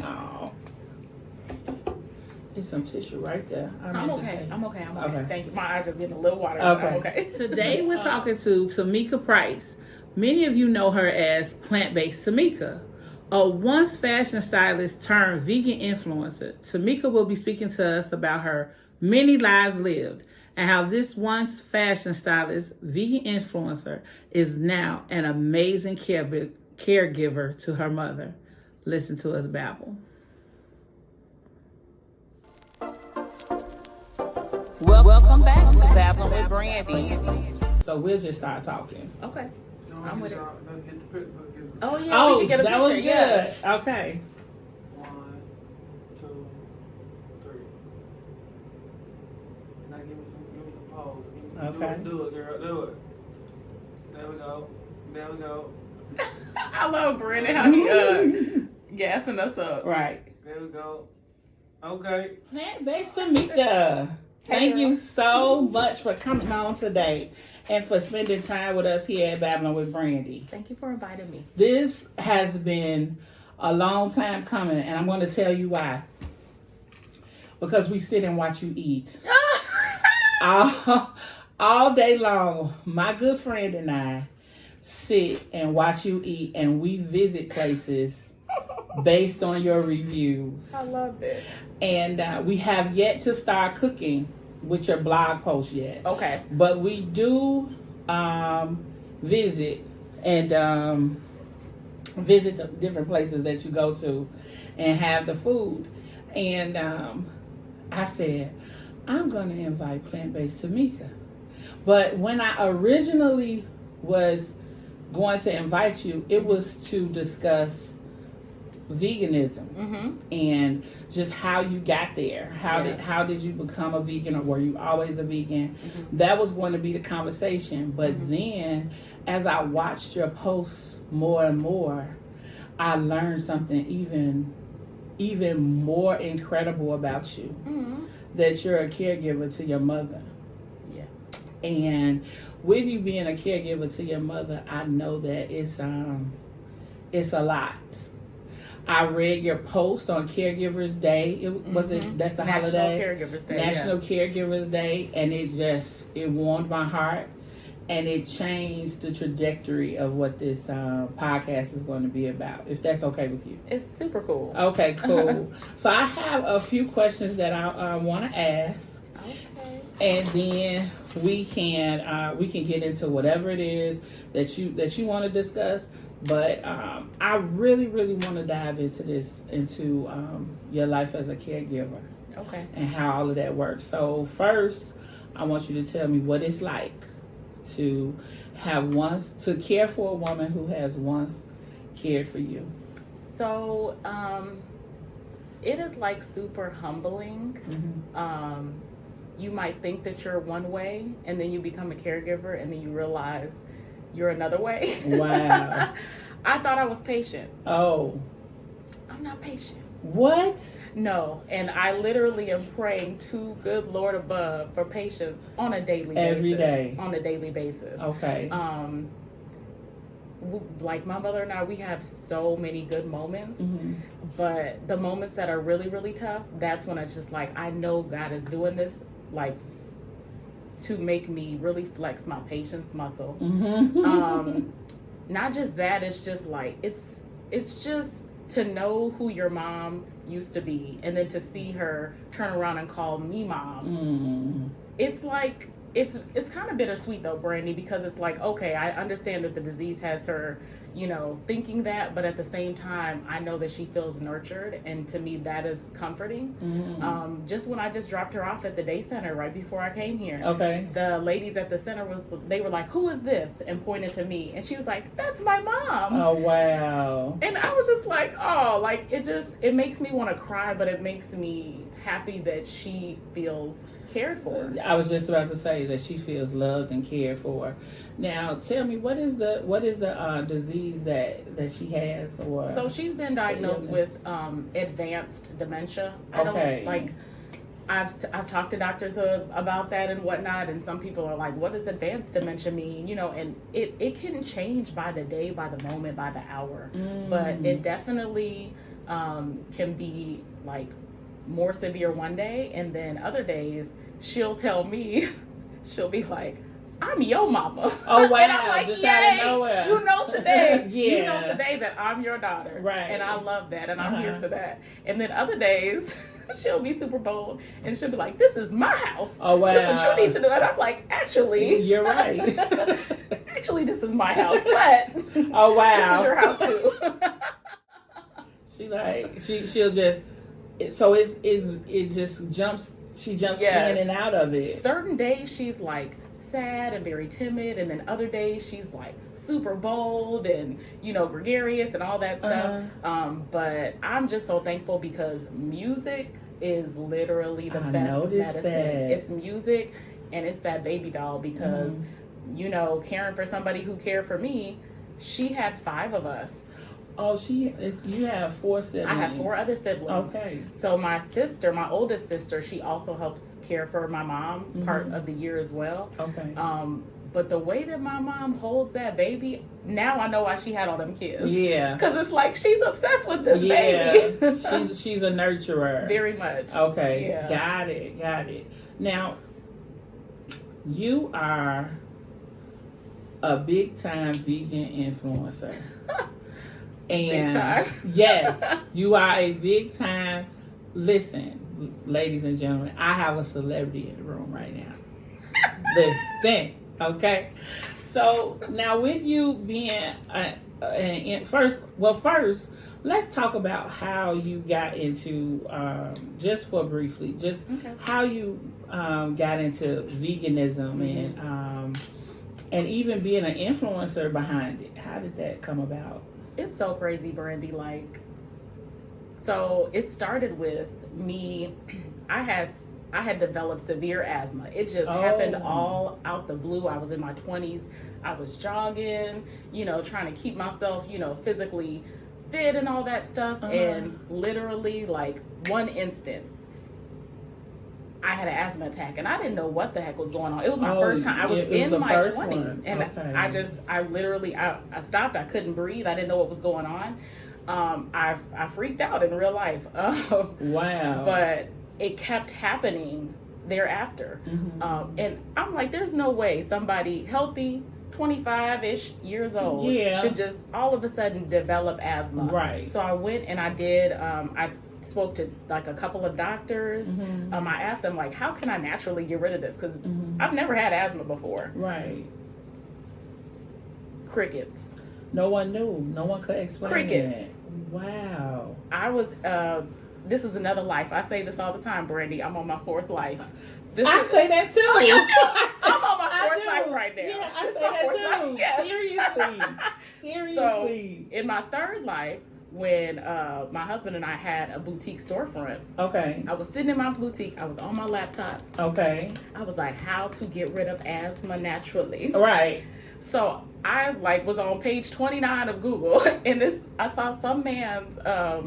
Oh. There's some tissue right there. I'm okay. I'm okay. Okay. Thank you. My eyes are getting a little watery. Okay. I'm okay. Today we're talking to Tamika Price. Many of you know her as Plant-Based Tamika, a once fashion stylist turned vegan influencer. Tamika will be speaking to us about her many lives lived and how this once fashion stylist, vegan influencer, is now an amazing caregiver to her mother. Listen to us babble. Welcome back to Babbler with Brandy. So we'll just start talking. Okay. I'm with it. Let's get the picture. Oh, yeah. Oh, we can get a that picture. was good. Yes. Okay. 1, 2, 3. Now give me some pose. Okay. Do it, girl. Do it. There we go. There we go. I love Brandon, how he gassing us up. Right. There we go. Okay. Plant-Based Tamika. Thank you so much for coming on today and for spending time with us here at Babbling with Brandy. Thank you for inviting me. This has been a long time coming, and I'm going to tell you why. Because we sit and watch you eat. all day long, my good friend and I sit and watch you eat, and we visit places based on your reviews. I love it. And we have yet to start cooking with your blog post yet. Okay. But we do visit and visit the different places that you go to and have the food. And I said, I'm going to invite Plant-Based Tamika. But when I originally was going to invite you, it was to discuss veganism and just how you got there. How did you become a vegan, or were you always a vegan? That was going to be the conversation. But then as I watched your posts more and more, I learned something even more incredible about you. That you're a caregiver to your mother. Yeah. And with you being a caregiver to your mother, I know that it's a lot. I read your post on Caregivers Day. That's the holiday. Caregivers Day. National Caregivers Day, and it warmed my heart, and it changed the trajectory of what this podcast is going to be about. If that's okay with you. It's super cool. Okay, cool. So I have a few questions that I want to ask, and then we can get into whatever it is that you want to discuss. But I really, really want to dive into your life as a caregiver. Okay. And how all of that works. So first, I want you to tell me what it's like to care for a woman who has once cared for you. So it is like super humbling. You might think that you're one way, and then you become a caregiver, and then you realize you're another way. Wow. I thought I was patient. Oh. I'm not patient. What? No. And I literally am praying to good Lord above for patience on a daily basis. Every day. On a daily basis. Okay. Like my mother and I, we have so many good moments, but the moments that are really, really tough, that's when it's just like, I know God is doing this, like, to make me really flex my patience muscle. Not just that, it's just like, it's just to know who your mom used to be, and then to see her turn around and call me mom. It's like, it's kind of bittersweet though, Brandy, because it's like, okay, I understand that the disease has her, thinking that, but at the same time, I know that she feels nurtured, and to me, that is comforting. Just when I just dropped her off at the day center right before I came here, the ladies at the center they were like, "Who is this?" and pointed to me, and she was like, "That's my mom." Oh wow! And I was just like, "Oh, like it makes me want to cry, but it makes me happy that she feels cared for." I was just about to say that she feels loved and cared for. Now, tell me, what is the disease that she has? Or so she's been diagnosed with advanced dementia. I've talked to doctors about that and whatnot, and some people are like, "What does advanced dementia mean?" And it can change by the day, by the moment, by the hour, but it definitely can be like more severe one day, and then other days she'll tell me, she'll be like, I'm your mama. Oh, wow. And I'm like, just yay, out of nowhere. you know today. Yeah. You know today that I'm your daughter. Right. And I love that, and I'm here for that. And then other days, she'll be super bold, and she'll be like, this is my house. Oh, wow. This is what you need to do. And I'm like, actually. You're right. Actually, this is my house, but. Oh, wow. This is your house, too. She'll just, so it just jumps, she jumps Yes. in and out of it. Certain days she's like sad and very timid, and then other days she's like super bold and, you know, gregarious and all that stuff. But I'm just so thankful because music is literally the best medicine. That. It's music, and it's that baby doll because, you know, caring for somebody who cared for me, she had 5 of us. Oh, you have 4 siblings. I have 4 other siblings. Okay. So my sister, my oldest sister, she also helps care for my mom part of the year as well. Okay. But the way that my mom holds that baby, now I know why she had all them kids. Yeah. Because it's like she's obsessed with this baby. She's a nurturer. Very much. Okay. Yeah. Got it. Now, you are a big time vegan influencer. And Big time. Yes, you are a big time. Listen, ladies and gentlemen, I have a celebrity in the room right now. Listen, okay? So now with you being first, let's talk about how you got into, just for briefly, how you got into veganism and even being an influencer behind it. How did that come about? It's so crazy, Brandy. Like, so it started with me. I had developed severe asthma. It just happened all out the blue. I was in my 20s. I was jogging, you know, trying to keep myself, you know, physically fit and all that stuff. And literally, like, one instance, I had an asthma attack, and I didn't know what the heck was going on. It was my first time. I was in my 20s, and I stopped. I couldn't breathe. I didn't know what was going on. I freaked out in real life. Wow. But it kept happening thereafter. And I'm like, there's no way somebody healthy, 25-ish years old, should just all of a sudden develop asthma. Right. So I went and I did, I spoke to like a couple of doctors. I asked them, like, how can I naturally get rid of this? Because I've never had asthma before. Right. Crickets. No one knew. No one could explain Crickets. it. Wow. I was, this is another life. I say this all the time, Brandy. I'm on my 4th life. I say that too. I'm on my 4th life right now. Yeah, I say that too. Yes. Seriously. So, in my 3rd life, when my husband and I had a boutique storefront. Okay. I was sitting in my boutique. I was on my laptop. Okay. I was like, how to get rid of asthma naturally. Right. So I was on page 29 of Google, and I saw some man's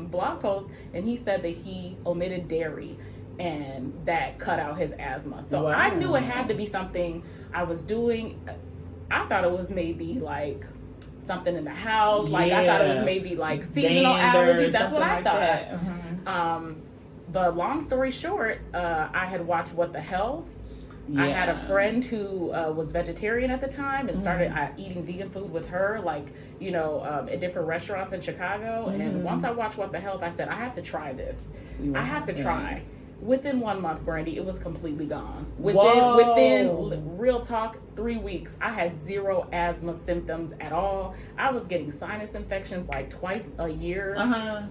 blog post, and he said that he omitted dairy, and that cut out his asthma. So I knew it had to be something I was doing. I thought it was maybe like something in the house. Like I thought it was maybe like seasonal allergies. That's what I thought. But long story short, I had watched What the Health. Yeah. I had a friend who was vegetarian at the time and started eating vegan food with her, like, you know, at different restaurants in Chicago. And once I watched What the Health, I said, I have to try this. I have to try. Within 1 month, Brandy, it was completely gone. Within real talk, 3 weeks, I had 0 asthma symptoms at all. I was getting sinus infections like twice a year. I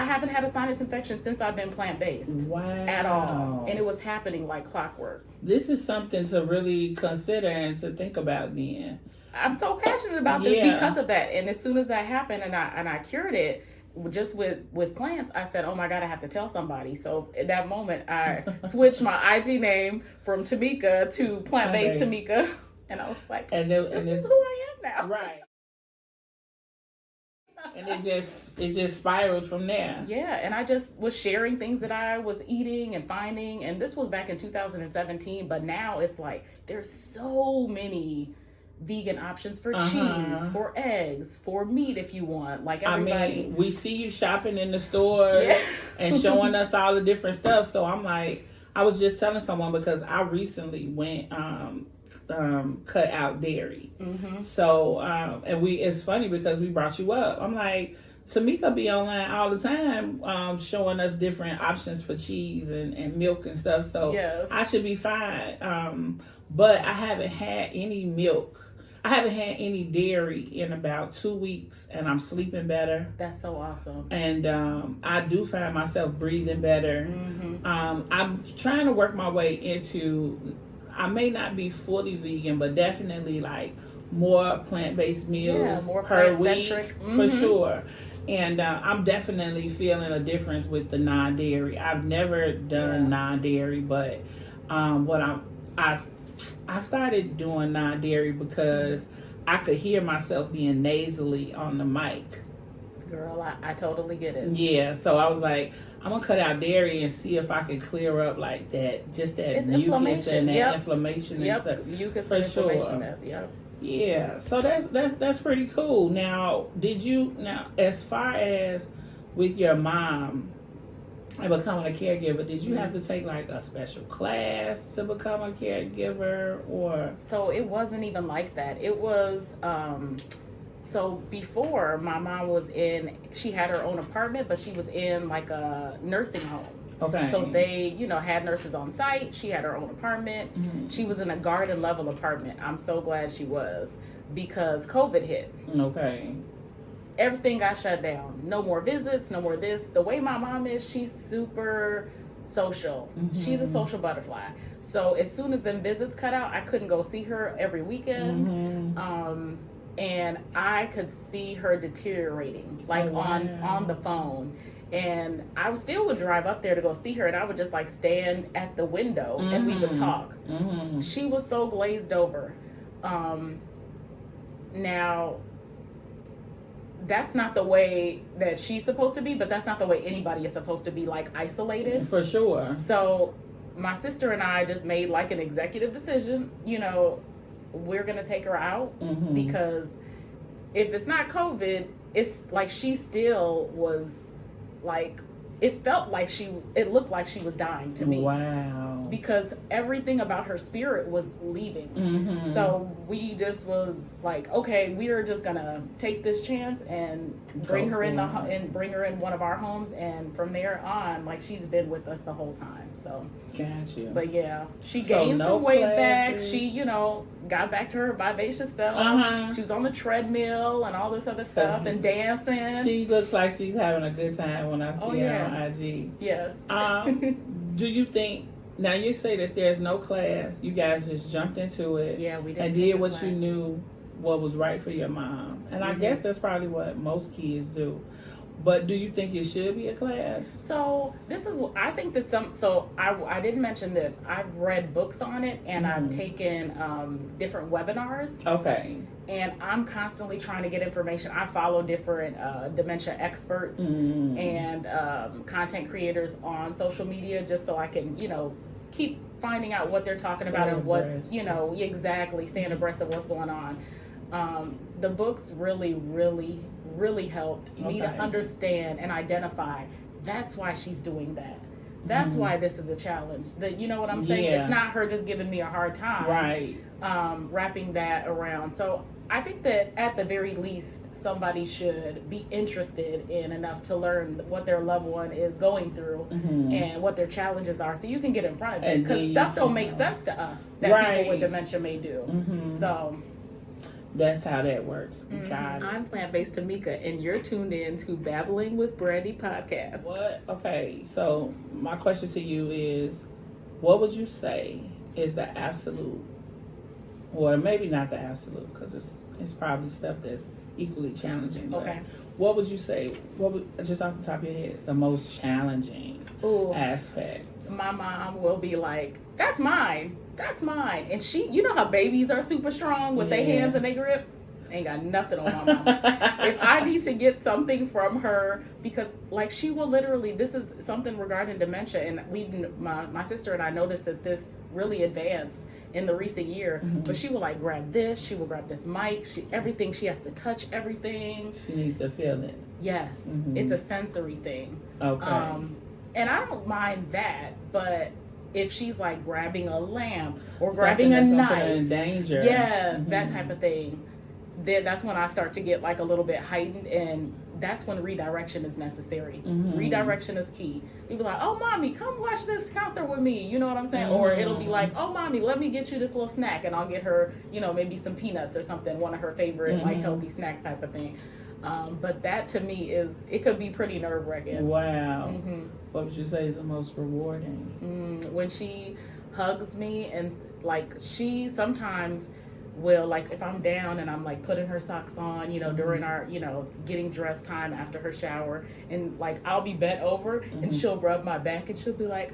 haven't had a sinus infection since I've been plant-based. Wow. At all. And it was happening like clockwork. This is something to really consider and to think about then. I'm so passionate about this because of that. And as soon as that happened and I cured it, just with plants, I said, oh my God, I have to tell somebody. So at that moment, I switched my IG name from Tamika to Plant-Based Tamika. And I was like, this is who I am now. Right. And it just spiraled from there. Yeah, and I just was sharing things that I was eating and finding. And this was back in 2017. But now it's like, there's so many vegan options for cheese, for eggs, for meat if you want. Like everybody. I mean, we see you shopping in the stores and showing us all the different stuff. So I'm like, I was just telling someone because I recently went cut out dairy. So and it's funny because we brought you up. I'm like, Tamika be online all the time showing us different options for cheese and milk and stuff. So I should be fine. But I haven't had any milk. I haven't had any dairy in about 2 weeks, and I'm sleeping better. That's so awesome. And I do find myself breathing better. I'm trying to work my way into, I may not be fully vegan, but definitely like more plant-based meals more per week for sure. And I'm definitely feeling a difference with the non-dairy. I've never done non-dairy, but I started doing non-dairy because I could hear myself being nasally on the mic. Girl, I totally get it. Yeah, so I was like, I'm gonna cut out dairy and see if I can clear up like that, just that mucus and that inflammation and stuff. Mucus for and sure. inflammation. Yeah, so that's pretty cool. Now, as far as with your mom and becoming a caregiver, did you have to take like a special class to become a caregiver, or? So it wasn't even like that. It was, so before my mom she had her own apartment, but she was in like a nursing home. Okay. So they, had nurses on site. She had her own apartment. She was in a garden level apartment. I'm so glad she was, because COVID hit. Okay. Everything got shut down. No more visits, no more this. The way my mom is, she's super social. She's a social butterfly. So as soon as them visits cut out, I couldn't go see her every weekend. And I could see her deteriorating, like on the phone. And I still would drive up there to go see her, and I would just like stand at the window and we would talk. She was so glazed over. Now, that's not the way that she's supposed to be, but that's not the way anybody is supposed to be, like, isolated. For sure. So my sister and I just made like an executive decision, we're going to take her out because if it's not COVID, it's like she still was like, it looked like she was dying to me. Wow. Because everything about her spirit was leaving. So we just was like, okay, we are just gonna take this chance and bring her in one of our homes, and from there on, like, she's been with us the whole time. So gotcha. But yeah, she gained some weight back. She, got back to her vivacious self. She was on the treadmill and all this other stuff and dancing. She looks like she's having a good time when I see her on IG. Yes. Do you think, now you say that there's no class, you guys just jumped into it, we did, and did what you knew what was right for your mom, and I guess that's probably what most kids do. But do you think it should be a class? So this is, I think that I didn't mention this. I've read books on it, and I've taken different webinars. Okay. And I'm constantly trying to get information. I follow different dementia experts and content creators on social media, just so I can, keep finding out what they're talking about and what's, exactly staying abreast of what's going on. The books really, really, really helped me to understand and identify that's why she's doing that. That's why this is a challenge. That, you know what I'm saying? It's not her just giving me a hard time. Right. Wrapping that around. So I think that at the very least, somebody should be interested in enough to learn what their loved one is going through and what their challenges are, so you can get in front of it. Because stuff don't make sense to us that people with dementia may do. So that's how that works. Got it. I'm Plant-Based Tamika, and you're tuned in to Babbling with Brandy podcast. What? Okay, so my question to you is, what would you say is the absolute, or maybe not the absolute, because it's probably stuff that's equally challenging. Okay. What would you say, just off the top of your head, is the most challenging aspect? My mom will be like, that's mine. And she, you know how babies are super strong with their hands and they grip? Ain't got nothing on my mama. If I need to get something from her, because like she will literally, this is something regarding dementia, and my sister and I noticed that this really advanced in the recent year. But she will like grab this, she will grab this mic, everything, she has to touch everything. She needs to feel it. Yes, it's a sensory thing. Okay. And I don't mind that, but if she's like grabbing a lamp or Something grabbing a that's gonna knife, put her in danger. yes, that type of thing, then that's when I start to get like a little bit heightened, and that's when redirection is necessary. Redirection is key. You'll be like, oh, mommy, come watch this concert with me. You know what I'm saying? Or it'll be like, oh, mommy, let me get you this little snack, and I'll get her, maybe some peanuts or something, one of her favorite like healthy snacks type of thing. But that to me it could be pretty nerve-wracking. Wow. What would you say is the most rewarding? When she hugs me, and like she sometimes will, like if I'm down and I'm like putting her socks on, during our, getting dressed time after her shower, and like I'll be bent over and she'll rub my back and she'll be like,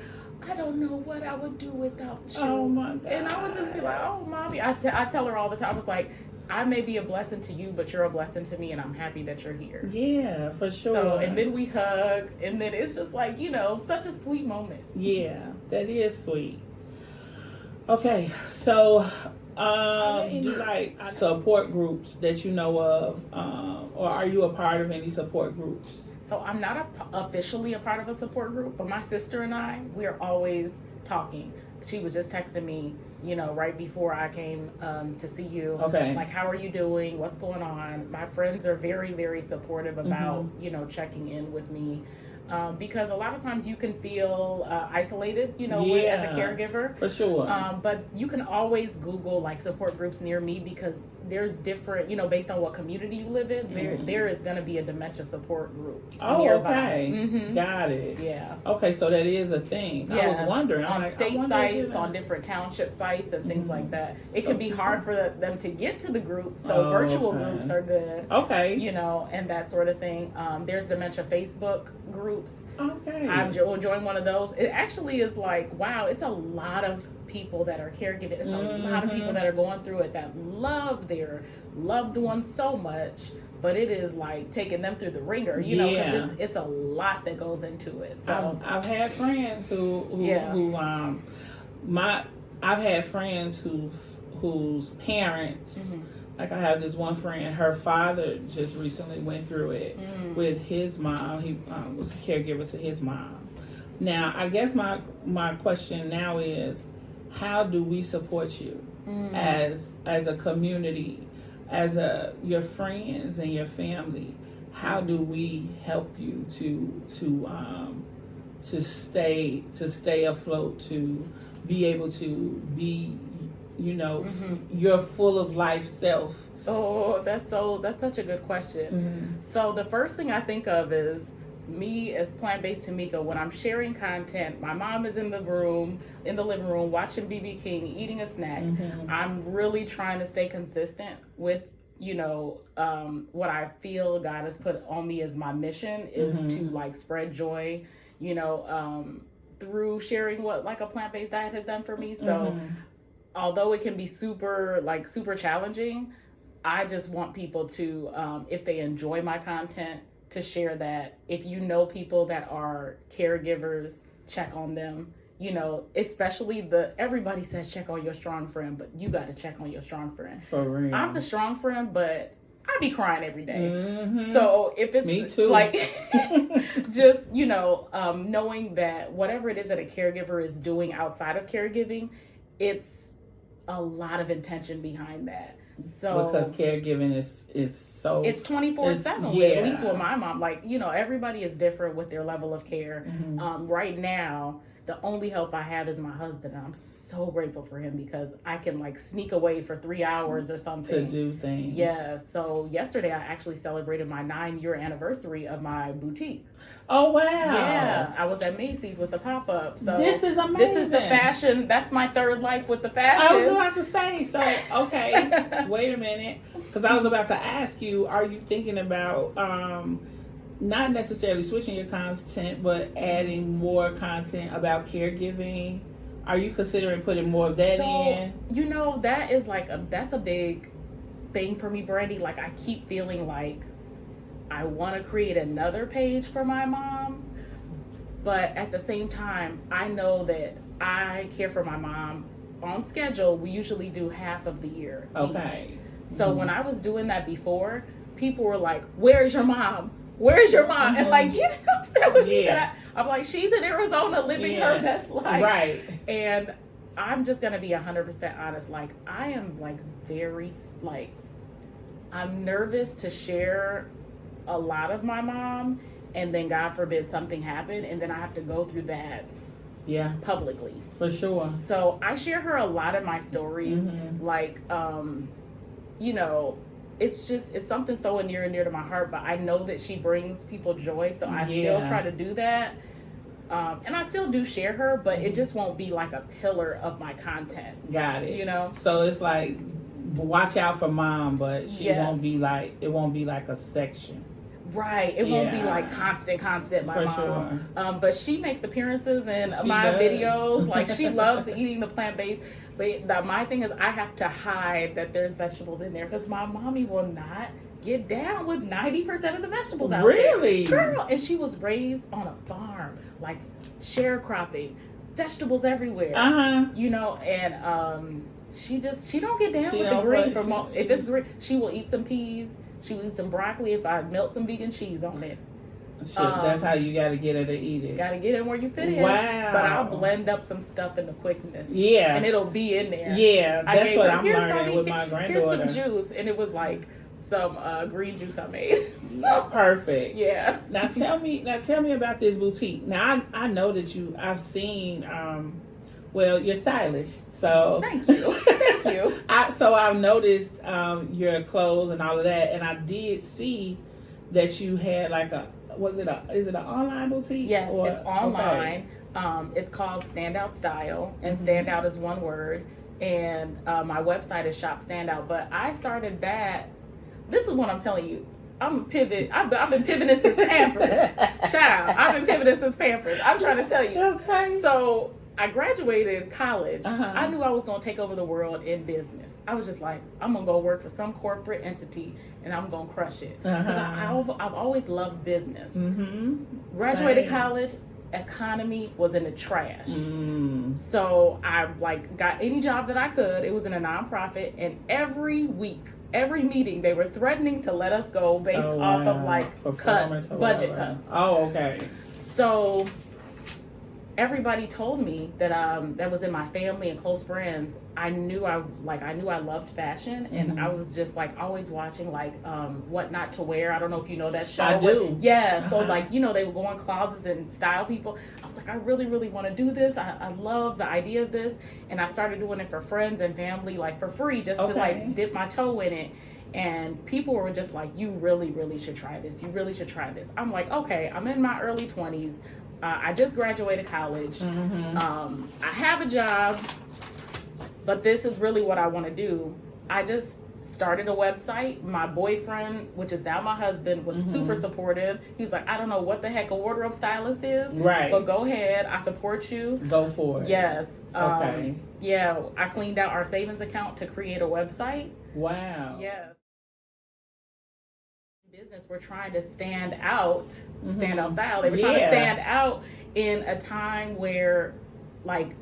I don't know what I would do without you. Oh my God. And I would just be like, oh, mommy. I tell her all the time, it's like, I may be a blessing to you, but you're a blessing to me, and I'm happy that you're here. Yeah, for sure. So, and then we hug, and then it's just like, such a sweet moment. Yeah, that is sweet. Okay, so do like support groups that you know of, or are you a part of any support groups? So I'm not officially a part of a support group, but my sister and I, we are always talking. She was just texting me, right before I came to see you. Okay. Like, how are you doing? What's going on? My friends are very, very supportive about, checking in with me. Because a lot of times you can feel isolated, as a caregiver. For sure. But you can always Google like support groups near me, because there's different, based on what community you live in, there is going to be a dementia support group nearby. Okay. Got it. Yeah. Okay, so that is a thing. Yes. I was wondering. On like, state sites, on different township sites, and things like that. It can be hard for them to get to the group, so virtual groups are good. Okay. And that sort of thing. There's dementia Facebook groups. Okay. I will join one of those. It actually is like, wow, it's a lot of people that are caregiving. It's a lot of people that are going through it that love their loved ones so much, but it is like taking them through the ringer, because it's a lot that goes into it. So I've had friends I've had friends whose parents, like I have this one friend, her father just recently went through it with his mom. He was a caregiver to his mom. Now, I guess my question now is, how do we support you as a community, as your friends and your family? How do we help you to stay afloat, to be able to be your full of life self? Oh, that's such a good question. So the first thing I think of is me as Plant-Based Tamika. When I'm sharing content, my mom is in the living room watching BB King, eating a snack. I'm really trying to stay consistent with what I feel God has put on me as my mission is to like spread joy, through sharing what like a plant-based diet has done for me. So although it can be super challenging, I just want people to, if they enjoy my content, to share that. If you know people that are caregivers, check on them. Especially everybody says check on your strong friend, but you got to check on your strong friend. For real. I'm the strong friend, but I be crying every day. So if it's me too, like just knowing that whatever it is that a caregiver is doing outside of caregiving, it's a lot of intention behind that. So because caregiving is so, it's 24/7. At least with my mom, like everybody is different with their level of care. Right now, the only help I have is my husband, and I'm so grateful for him, because I can like sneak away for 3 hours or something to do things. Yeah. So yesterday I actually celebrated my 9-year anniversary of my boutique. Oh wow! Yeah, I was at Macy's with the pop-up. So this is amazing. This is the fashion. That's my third life with the fashion. I was about to say. So okay, wait a minute, because I was about to ask you: are you thinking about not necessarily switching your content, but adding more content about caregiving? Are you considering putting more of that in? That is like that's a big thing for me, Brandy. Like, I keep feeling like I want to create another page for my mom, but at the same time, I know that I care for my mom on schedule. We usually do half of the year. Okay. So when I was doing that before, people were like, "Where's your mom? Where's your mom?" And like, get upset with me. I'm like, she's in Arizona living her best life. Right. And I'm just going to be 100% honest. Like, I am like very, like, I'm nervous to share a lot of my mom, and then God forbid something happened, and then I have to go through that publicly. For sure. So I share her a lot of my stories. Like, you know, it's something so near and dear to my heart, but I know that she brings people joy, so I still try to do that. And I still do share her, but it just won't be like a pillar of my content. Got it. You know? So it's like, watch out for mom, but she won't be like, it won't be like a section. Right. It won't be like constant my for mom. Sure. But she makes appearances in She my does. videos. Like, she loves eating the plant-based. But my thing is, I have to hide that there's vegetables in there, because my mommy will not get down with 90% of the vegetables out Really? there. Girl, and she was raised on a farm, like sharecropping, vegetables everywhere. You know, and she don't get down with the green. If it's green, she will eat some peas. She will eat some broccoli if I melt some vegan cheese on it. That's how you got to get her to eat it. Got to get in where you fit in. Wow. But I'll blend up some stuff in the quickness. Yeah. And it'll be in there. Yeah, that's what I'm learning Mommy, with my granddaughter. Here's some juice. And it was like some green juice I made. Perfect. Yeah. Now tell me about this boutique. Now I know that I've seen, well, you're stylish. So Thank you. Thank you. So I've noticed your clothes and all of that, and I did see that you had like is it an online boutique? Yes, it's online. Okay. It's called Standout Style, and Standout is one word. And my website is Shop Standout. But I started that. This is what I'm telling you. I'm pivot. I've been pivoting since Pampers. Child, I've been pivoting since Pampers. I'm trying to tell you. Okay. So I graduated college. I knew I was going to take over the world in business. I was just like, I'm going to go work for some corporate entity, and I'm going to crush it. Because I've always loved business. Graduated college, economy was in the trash. So I got any job that I could. It was in a nonprofit, and every week, every meeting, they were threatening to let us go based off of budget cuts. Oh, okay. So everybody told me that that was in my family and close friends. I knew I loved fashion, and I was just always watching What Not to Wear. I don't know if you know that show. I do. Yeah. So they would go in closets and style people. I was like, I really, really want to do this. I love the idea of this, and I started doing it for friends and family, for free, just to dip my toe in it. And people were just like, you really, really should try this. You really should try this. I'm like, okay, I'm in my early 20s. I just graduated college. I have a job, but this is really what I want to do. I just started a website. My boyfriend, which is now my husband, was super supportive. He's like, I don't know what the heck a wardrobe stylist is, but go ahead. I support you. Go for it. Yes. Okay. Yeah, I cleaned out our savings account to create a website. Wow. Yes. Business, we're trying to stand out style. They were trying to stand out in a time where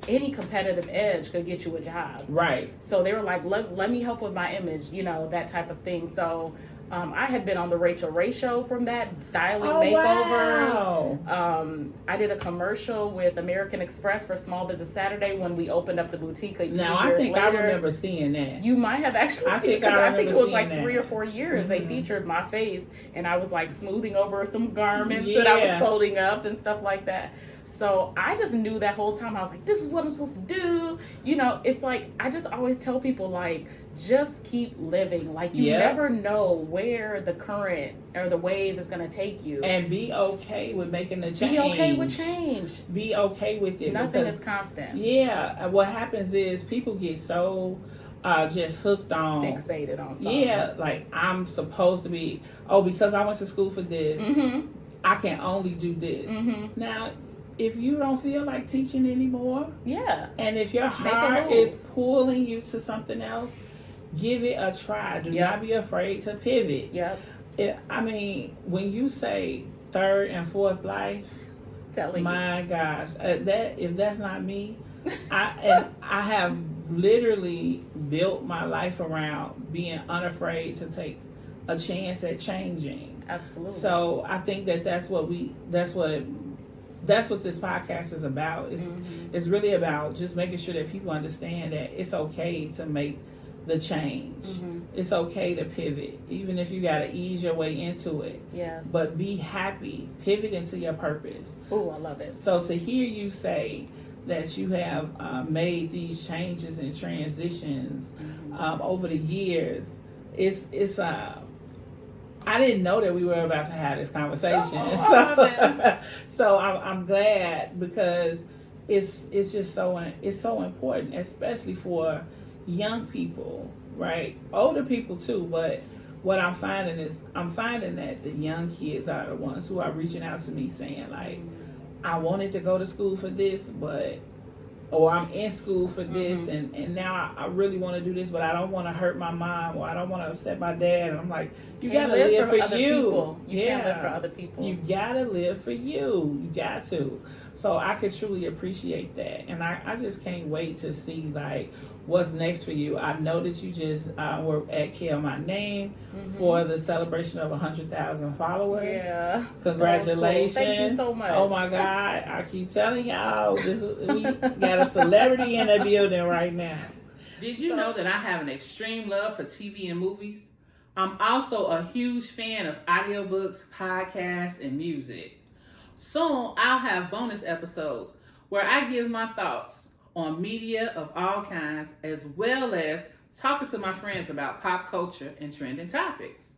any competitive edge could get you a job. Right. So they were like, let me help with my image, that type of thing. So I had been on the Rachel Ray show from that, styling makeovers. Wow. I did a commercial with American Express for Small Business Saturday when we opened up the boutique a few years I think later. I remember seeing that. You might have actually seen it, because I think it was 3 or 4 years. They featured my face, and I was smoothing over some garments that I was folding up and stuff like that. So I just knew that whole time. I was like, this is what I'm supposed to do. It's I just always tell people, just keep living. You never know where the current or the wave is going to take you. And be okay with making the change. Be okay with change. Be okay with it. Nothing is constant. Yeah. What happens is people get so just hooked on. Fixated on something. Yeah. I'm supposed to be, because I went to school for this, I can only do this. Now, if you don't feel like teaching anymore, and if your heart is pulling you to something else, Give it a try. Do Yep. not be afraid to pivot. Yep. I mean, when you say third and fourth life, Telling my gosh, that if that's not me, I have literally built my life around being unafraid to take a chance at changing. Absolutely. So I think that's what this podcast is about. It's really about just making sure that people understand that it's okay to make the change. It's okay to pivot, even if you got to ease your way into it. Yes. But be happy. Pivot into your purpose. Oh, I love it. So to hear you say that you have made these changes and transitions over the years, it's I didn't know that we were about to have this conversation. So I'm glad, because it's just so important, especially for young people, right? Older people too, but what I'm finding that the young kids are the ones who are reaching out to me saying, like, I wanted to go to school for this, or I'm in school for this, and now I really want to do this, but I don't want to hurt my mom, or I don't want to upset my dad. And I'm like, you gotta live for other you. People. You can't live for other people. You gotta live for you. You got to. So I could truly appreciate that, and I just can't wait to see like what's next for you. I know that you just were at Kill My Name for the celebration of 100,000 followers. Yeah. Congratulations. Cool. Thank you so much. Oh my God. I keep telling y'all, we got a celebrity in the building right now. Did you know that I have an extreme love for TV and movies? I'm also a huge fan of audiobooks, podcasts, and music. Soon, I'll have bonus episodes where I give my thoughts on media of all kinds, as well as talking to my friends about pop culture and trending topics.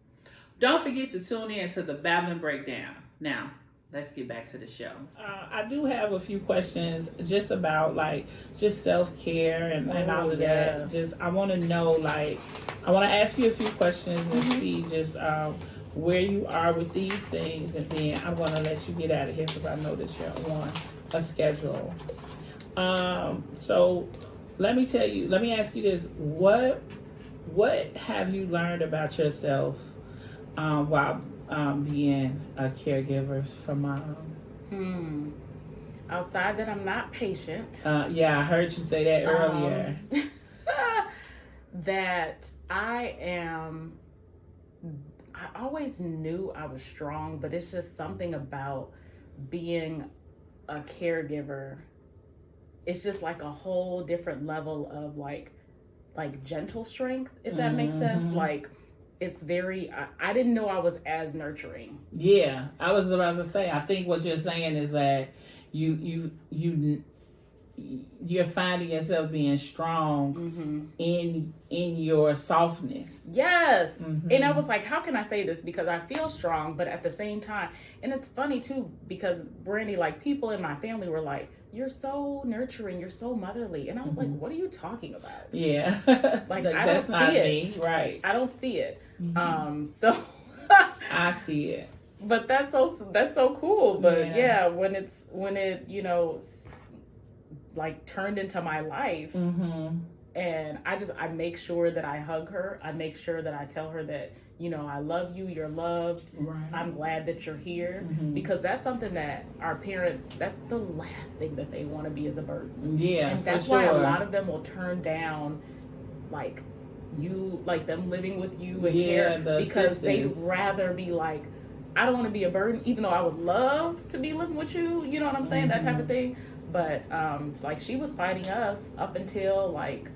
Don't forget to tune in to the Babbler Breakdown. Now, let's get back to the show. I do have a few questions just about just self-care and all of that. I want to know, I want to ask you a few questions and see just where you are with these things, and then I'm going to let you get out of here because I know that you're on a schedule. So let me ask you this. What have you learned about yourself while being a caregiver for mom? Outside that I'm not patient. Yeah, I heard you say that earlier. That I always knew I was strong, but it's just something about being a caregiver. It's just like a whole different level of like gentle strength, if that makes sense. Like, it's very, I didn't know I was as nurturing. Yeah, I was about to say, I think what you're saying is that you're finding yourself being strong in your softness. Yes. And I was like, how can I say this? Because I feel strong, but at the same time, and it's funny too, because Brandy, like, people in my family were like, you're so nurturing, you're so motherly. And I was like, what are you talking about? Yeah. Like, I don't see it. Me. Right. I don't see it. So I see it. But that's so cool. But yeah, when it, you know, like turned into my life, and I make sure that I hug her. I make sure that I tell her that, you know, I love you, you're loved. Right. I'm glad that you're here, because that's something that our parents, that's the last thing that they want to be, is a burden. Yeah, and that's why a lot of them will turn down like them living with you and care, because they'd rather be like, I don't want to be a burden, even though I would love to be living with you, you know what I'm saying, that type of thing. But like, she was fighting us up until like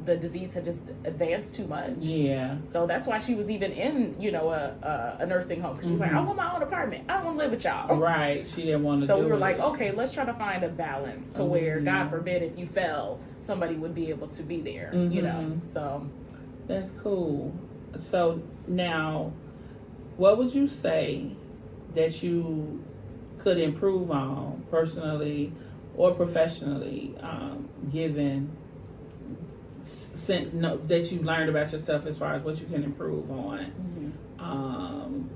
the disease had just advanced too much. Yeah. So that's why she was even in, you know, a nursing home. She was like, I want my own apartment. I don't want to live with y'all. Right. She didn't want to do it. So we were like, okay, let's try to find a balance to where, God forbid, if you fell, somebody would be able to be there, you know. So that's cool. So now, what would you say that you could improve on personally or professionally, given that you learned about yourself as far as what you can improve on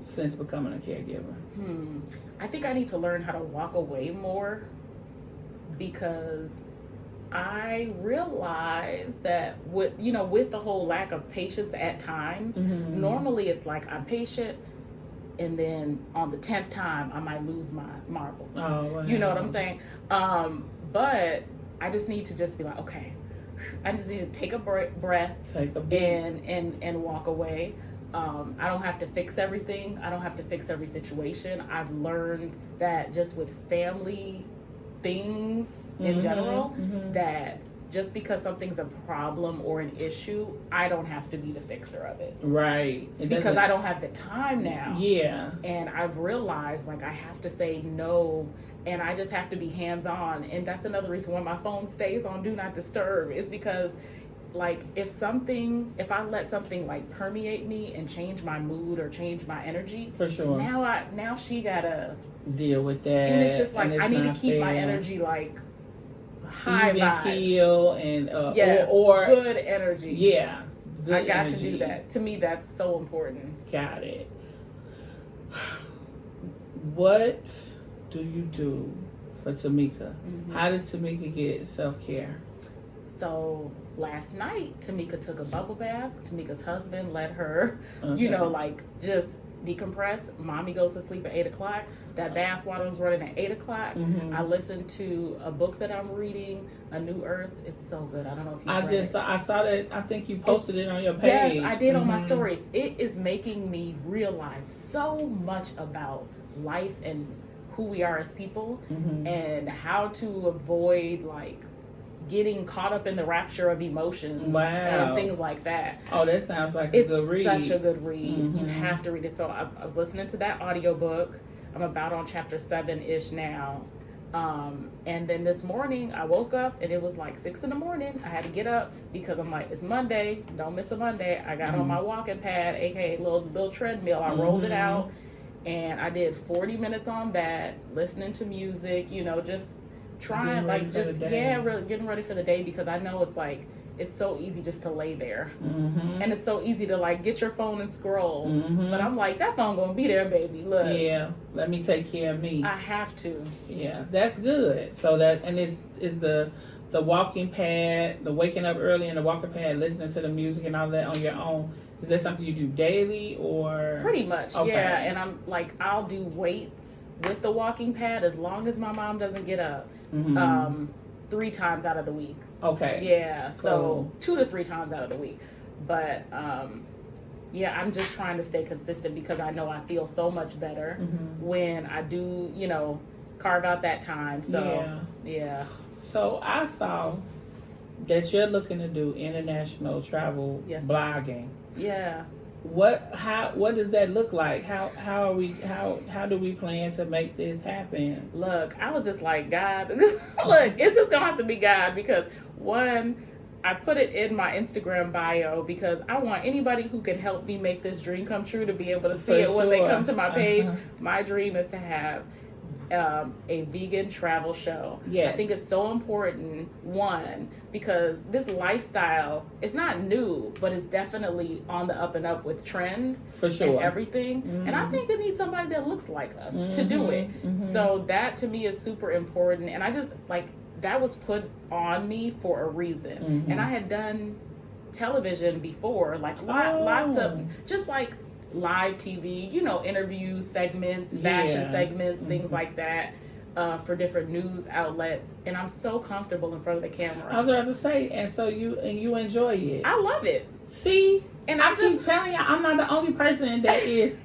since becoming a caregiver? I think I need to learn how to walk away more, because I realized that with the whole lack of patience at times, normally it's like I'm patient, and then on the 10th time I might lose my marbles. Oh, wow. You know what I'm saying? But I just need to just be like, okay, I just need to take a breath, take a beat, and walk away. I don't have to fix everything. I don't have to fix every situation. I've learned that just with family things in general, that just because something's a problem or an issue, I don't have to be the fixer of it. Right. Because I don't have the time now. Yeah. And I've realized like I have to say no, and I just have to be hands-on. And that's another reason why my phone stays on Do Not Disturb, is because like if I let something like permeate me and change my mood or change my energy, for sure. Now she gotta deal with that, and it's just like I need to keep my energy like high even vibes, keel, and yes, or good energy. Yeah, good I got energy. to do that. To me, that's so important. Got it. What do you do for Tamika? How does Tamika get self-care? So last night, Tamika took a bubble bath. Tamika's husband let her, just decompress. Mommy goes to sleep at 8 o'clock. That bath water was running at 8 o'clock. I listened to a book that I'm reading, A New Earth. It's so good. I don't know if you I saw that. I think you posted it on your page. Yes, I did on my stories. It is making me realize so much about life and who we are as people, and how to avoid like getting caught up in the rapture of emotions and things like that. Oh, that sounds like a good read. It's such a good read. You have to read it. So I was listening to that audiobook. I'm about on chapter 7-ish now. And then this morning I woke up and it was like 6 a.m. I had to get up because I'm like, it's Monday. Don't miss a Monday. I got on my walking pad, aka little treadmill. I rolled it out and I did 40 minutes on that, listening to music, just trying really getting ready for the day, because I know it's so easy just to lay there, and it's so easy to like get your phone and scroll, but I'm like, that phone gonna be there, baby. Look, let me take care of me. I have to. That's good. So that, and is the walking pad, the waking up early in the walking pad, listening to the music and all that on your own, is that something you do daily or? Pretty much, yeah. And I'm like, I'll do weights with the walking pad as long as my mom doesn't get up. 3 times out of the week. Okay. Yeah. So 2 to 3 times out of the week. But I'm just trying to stay consistent, because I know I feel so much better when I do, carve out that time. So yeah. So I saw that you're looking to do international travel blogging. Yeah. What does that look like? How do we plan to make this happen? Look, I was just like, God, look, it's just gonna have to be God, because one, I put it in my Instagram bio because I want anybody who can help me make this dream come true to be able to see it when they come to my page. My dream is to have a vegan travel show. Yes. I think it's so important, one, because this lifestyle, it's not new, but it's definitely on the up and up with trend for sure and everything. And I think it needs somebody that looks like us to do it. So that to me is super important, and I just like that was put on me for a reason. And I had done television before, like lots of just like live TV, interviews, segments, fashion segments, things like that, for different news outlets, and I'm so comfortable in front of the camera. I was about to say, and so you enjoy it. I love it. See, and I keep telling you, I'm not the only person that is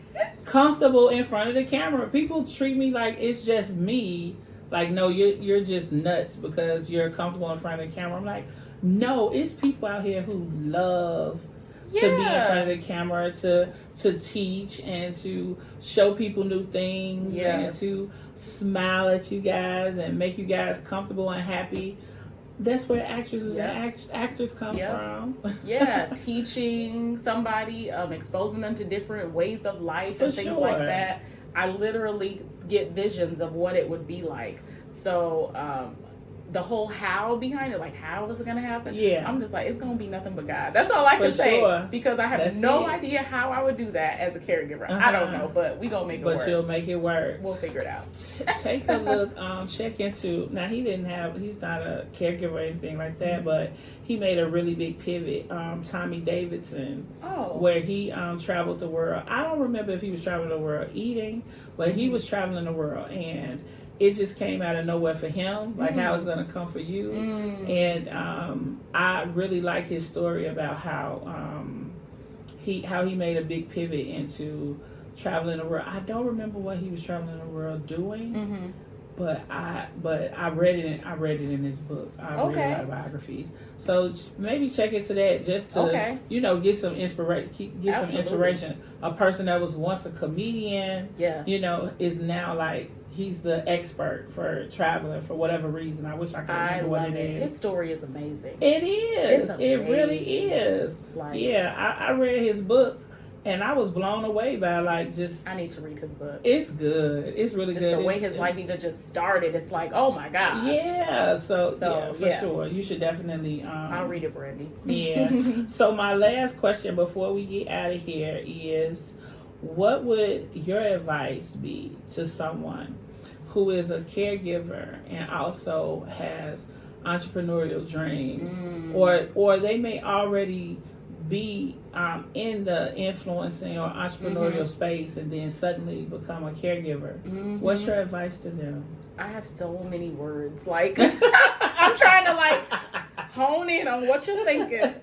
comfortable in front of the camera. People treat me like it's just me. Like, no, you're just nuts because you're comfortable in front of the camera. I'm like, no, it's people out here who love to be in front of the camera, to teach and to show people new things and to smile at you guys and make you guys comfortable and happy. That's where actresses and actors come from. Teaching somebody, exposing them to different ways of life and things like that. I literally get visions of what it would be like. So the whole how behind it, like how is it gonna happen? Yeah. I'm just like, it's gonna be nothing but God. That's all I can say. Sure. Because I have That's no it. idea how I would do that as a caregiver. I don't know, but we gonna make it work. But you'll make it work. We'll figure it out. Take a look, check into, now he's not a caregiver or anything like that, but he made a really big pivot, Tommy Davidson, where he traveled the world. I don't remember if he was traveling the world eating, but he was traveling the world, and it just came out of nowhere for him, like how it's going to come for you. And I really like his story about how he made a big pivot into traveling the world. I don't remember what he was traveling the world doing, but I read it. I read it in his book. I read a lot of biographies, so maybe check into that just to get some inspiration. Some inspiration. A person that was once a comedian, is now like he's the expert for traveling for whatever reason. I wish I could remember what it is. His story is amazing. It is. It really is. Like, I read his book. And I was blown away by I need to read his book. It's good. It's really good. The way his life even just started, it's like, oh my God. Yeah. So for sure. You should definitely I'll read it, Brandy. Yeah. So my last question before we get out of here is, what would your advice be to someone who is a caregiver and also has entrepreneurial dreams, or they may already be in the influencing or entrepreneurial space and then suddenly become a caregiver? What's your advice to them? I have so many words. Like, I'm trying to hone in on what you're thinking.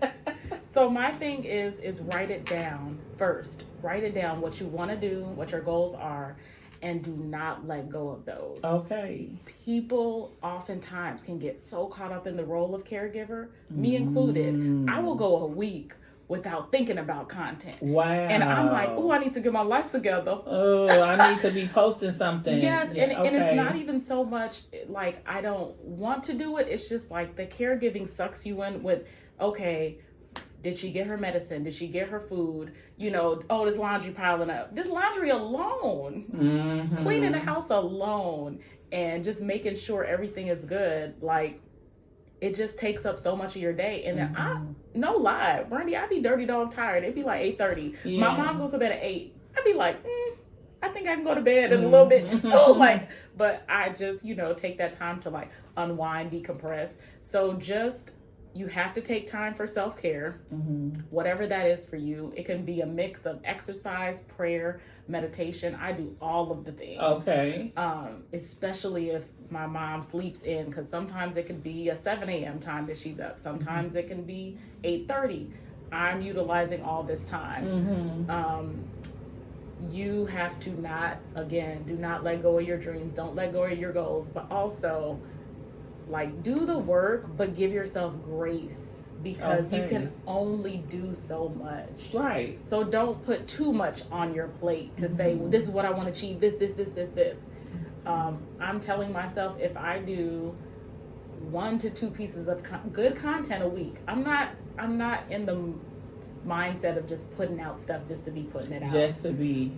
So my thing is write it down first. Write it down what you want to do, what your goals are, and do not let go of those. Okay. People oftentimes can get so caught up in the role of caregiver, me included. I will go a week without thinking about content. Wow. And I'm like, oh, I need to get my life together. Oh, I need to be posting something. Yes, and it's not even so much like I don't want to do it. It's just like the caregiving sucks you in with, okay, did she get her medicine? Did she get her food? This laundry piling up. This laundry alone. Cleaning the house alone and just making sure everything is good. Like, it just takes up so much of your day. And no lie, Brandy, I'd be dirty dog tired. It'd be like 8:30. Yeah. My mom goes to bed at 8. I'd be like, I think I can go to bed in a little bit too. But I just, take that time to unwind, decompress. So you have to take time for self-care, whatever that is for you. It can be a mix of exercise, prayer, meditation. I do all of the things. Okay. Especially if my mom sleeps in, because sometimes it can be a 7 a.m. time that she's up. Sometimes it can be 8:30. I'm utilizing all this time. You have to do not let go of your dreams. Don't let go of your goals, but also do the work, but give yourself grace, because you can only do so much. Right. So don't put too much on your plate to say, well, this is what I want to achieve, this. I'm telling myself, if I do 1 to 2 pieces of good content a week, I'm not in the mindset of just putting out stuff just to be putting it out. Just to be.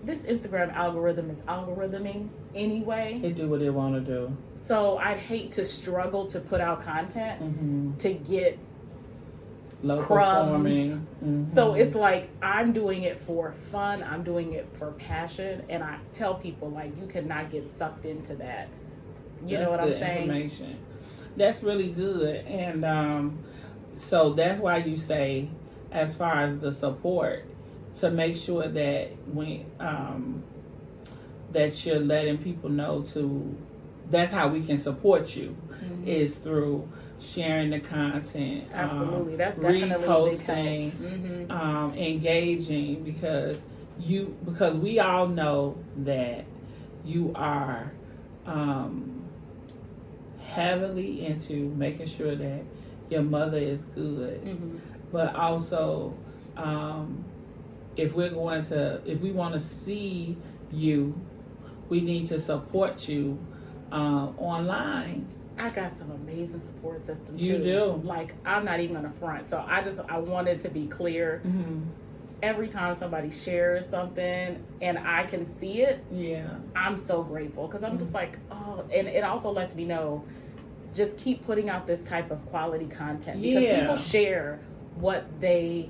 This Instagram algorithm is algorithming anyway. They do what they want to do. So I'd hate to struggle to put out content to get low crumbs. Performing. So it's I'm doing it for fun. I'm doing it for passion. And I tell people, you cannot get sucked into that. You know what I'm saying? Information. That's really good. And so that's why you say, as far as the support, to make sure that that you're letting people know that's how we can support you, is through sharing the content. Absolutely. That's definitely reposting, engaging, because we all know that you are heavily into making sure that your mother is good, but also if we want to see you, we need to support you online. I got some amazing support system too. You do. I'm not even gonna front. So I wanted to be clear. every time somebody shares something and I can see it, Yeah. I'm so grateful because I'm just like, oh, and it also lets me know, just keep putting out this type of quality content because people share what they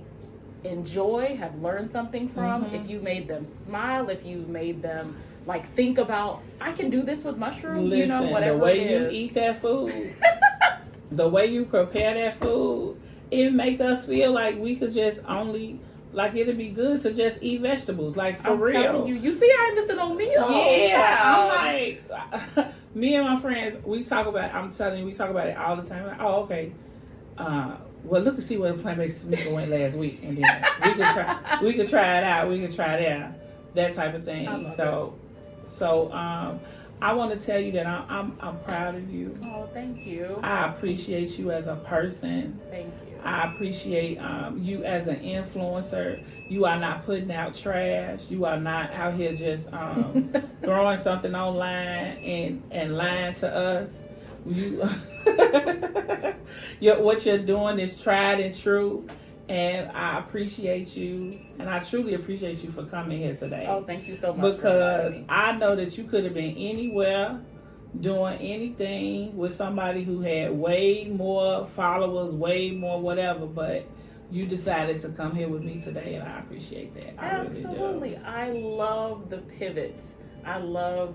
enjoy, have learned something from. If you made them smile, if you made them like think about, I can do this with mushrooms, Listen, whatever the way it you is. eat that food, the way you prepare that food, it make us feel like we could just only, like it'd be good to just eat vegetables, like for I'm real. telling you see, I'm missing on meals. Yeah, I'm like, me and my friends, we talk about. I'm telling you, we talk about it all the time. Like, oh, okay. Well, look and see where Plant-Based Tamika went last week, and then we can try. We can try it out. We can try it out. That type of thing. So, I want to tell you that I'm proud of you. Oh, thank you. I appreciate you as a person. Thank you. I appreciate you as an influencer. You are not putting out trash. You are not out here just throwing something online and lying to us. You, what you're doing is tried and true, and I appreciate you, and I truly appreciate you for coming here today. Oh, thank you so much. Because I know that you could have been anywhere doing anything with somebody who had way more followers, way more whatever, but you decided to come here with me today, and I appreciate that. Absolutely. I love the pivots. I love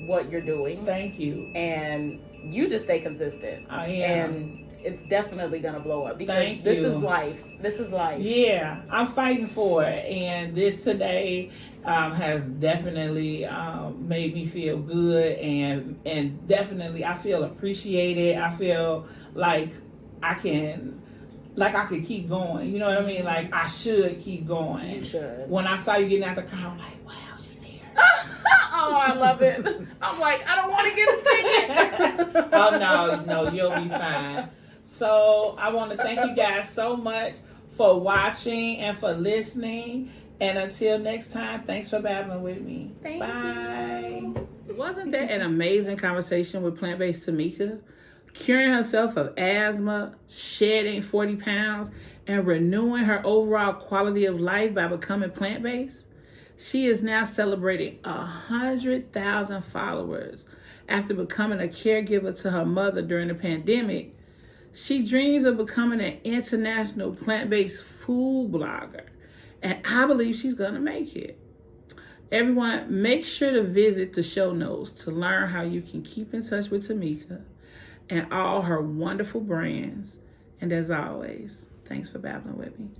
what you're doing. Thank you. And you just stay consistent. I am. And it's definitely going to blow up because Thank this you. is life. This is life. Yeah, I'm fighting for it. And this today has definitely made me feel good. And definitely I feel appreciated. I feel like I could keep going. You know what I mean? Like I should keep going. You should. When I saw you getting out the car, I'm like, wow, she's here. Oh, I love it. I'm like, I don't want to get a ticket. Oh, no, you'll be fine. So I want to thank you guys so much for watching and for listening. And until next time, thanks for babbling with me. Bye. Wasn't that an amazing conversation with Plant-Based Tamika? Curing herself of asthma, shedding 40 pounds, and renewing her overall quality of life by becoming plant-based? She is now celebrating 100,000 followers after becoming a caregiver to her mother during the pandemic. She dreams of becoming an international plant-based food blogger, and I believe she's going to make it. Everyone, make sure to visit the show notes to learn how you can keep in touch with Tamika and all her wonderful brands. And as always, thanks for babbling with me.